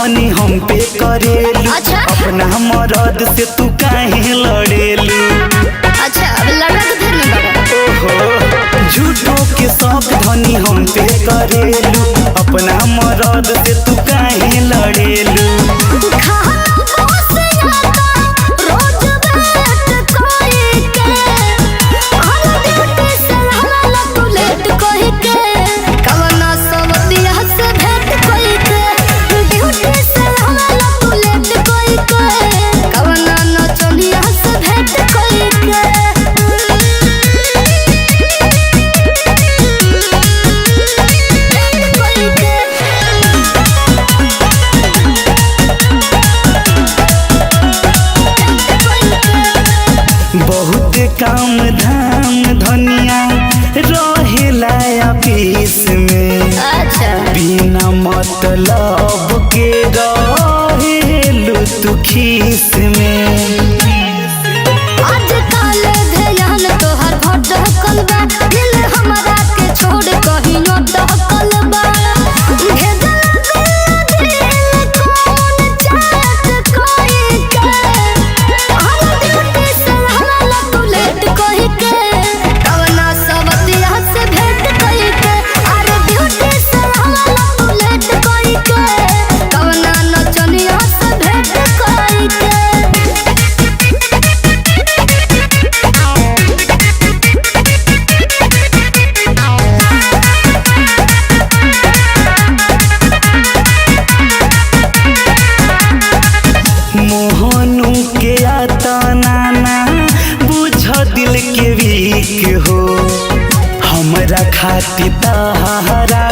धनी हम पे करेलू। अच्छा। अपना मरद से तू काहे लड़ेलू? अच्छा अब लड़ा तो फिर में बड़ा। ओहो झूठो के सब धनी हम पे करेलू। अपना मरद से तू काहे लड़ेलू? बहुत काम धाम धनिया रहेला ऑफिस में। अच्छा बिना मतलब के रहेलू तू खीस में। आजकल ध्यान तोहर भटकल बा, दिल हमरा के छोड़ कहीं न डकल बा। मोहनू के आता नाना बुझ दिल के वीक हो। हमरा खातिर तहरा